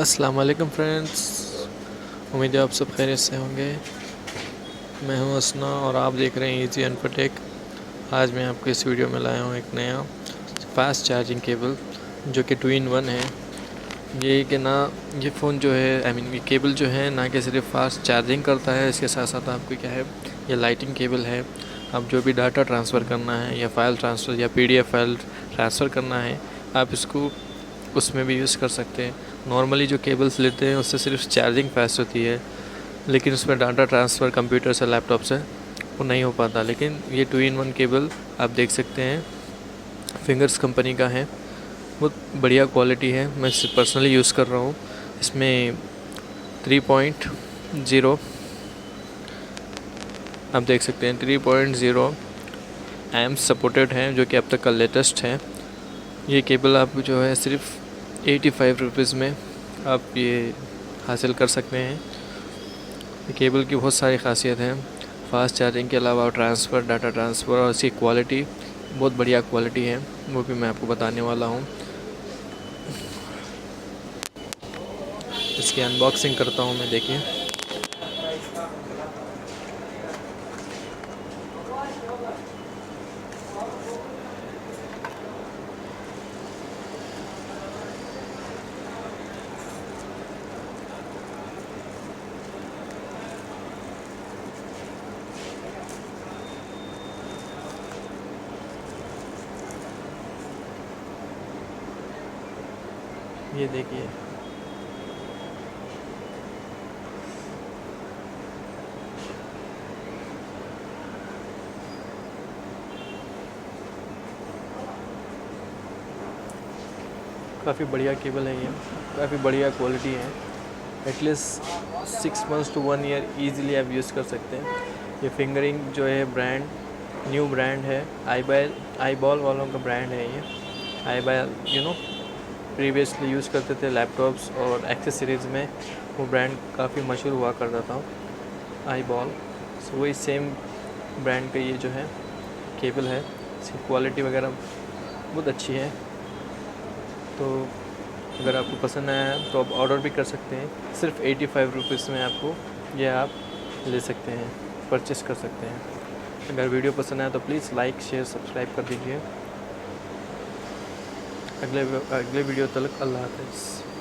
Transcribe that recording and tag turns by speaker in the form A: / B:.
A: अस्सलाम वालेकुम फ्रेंड्स, उम्मीद है आप सब खैरियत से होंगे। मैं हूं असना और आप देख रहे हैं इजी इन्फोटेक। आज मैं आपको इस वीडियो में लाया हूं एक नया फास्ट चार्जिंग केबल जो कि 2-in-1 है। ये कि ना ये फ़ोन जो है ये केबल जो है ना कि सिर्फ फास्ट चार्जिंग करता है, इसके साथ साथ आपको क्या है, ये लाइटिंग केबल है। आप जो भी डाटा ट्रांसफ़र करना है या फ़ाइल ट्रांसफ़र या PDF फाइल ट्रांसफ़र करना है, आप इसको उसमें भी यूज़ कर सकते हैं। नॉर्मली जो केबल्स लेते हैं उससे सिर्फ चार्जिंग फास्ट होती है, लेकिन उसमें डाटा ट्रांसफ़र कंप्यूटर से लैपटॉप से वो नहीं हो पाता। लेकिन ये 2-in-1 केबल आप देख सकते हैं, फिंगर्स कंपनी का है, बहुत बढ़िया क्वालिटी है। मैं इसे पर्सनली यूज़ कर रहा हूँ। इसमें 3.0 आप देख सकते हैं 3.0 एम्स सपोर्टेड हैं, जो कि अब तक का लेटेस्ट है। ये केबल आपको जो है सिर्फ 85 रुपीज़ में आप ये हासिल कर सकते हैं। ये केबल की बहुत सारी खासियत हैं, फास्ट चार्जिंग के अलावा ट्रांसफ़र, डाटा ट्रांसफ़र, और इसकी क्वालिटी बहुत बढ़िया क्वालिटी है, वो भी मैं आपको बताने वाला हूँ। इसकी अनबॉक्सिंग करता हूँ मैं, देखिए। ये देखिए, काफ़ी बढ़िया केबल है ये, काफ़ी बढ़िया क्वालिटी है। At least 6 months to 1 year easily आप यूज़ कर सकते हैं। ये फिंगरिंग जो है ब्रांड, न्यू ब्रांड है, आईबॉल वालों का ब्रांड है ये। आईबॉल प्रीवियसली यूज़ करते थे लैपटॉप्स और एक्सेसरीज़ में, वो ब्रांड काफ़ी मशहूर हुआ करता था, आईबॉल। सो वही सेम ब्रांड का ये जो है केबल है। इसकी क्वालिटी वगैरह बहुत अच्छी है। तो अगर आपको पसंद आया तो आप ऑर्डर भी कर सकते हैं। सिर्फ 85 रुपीज़ में आपको ये आप ले सकते हैं, परचेस कर सकते हैं। अगर वीडियो पसंद आया तो प्लीज़ लाइक, शेयर, सब्सक्राइब कर दीजिए। अगले वीडियो तक अल्लाह हाफ़िज़।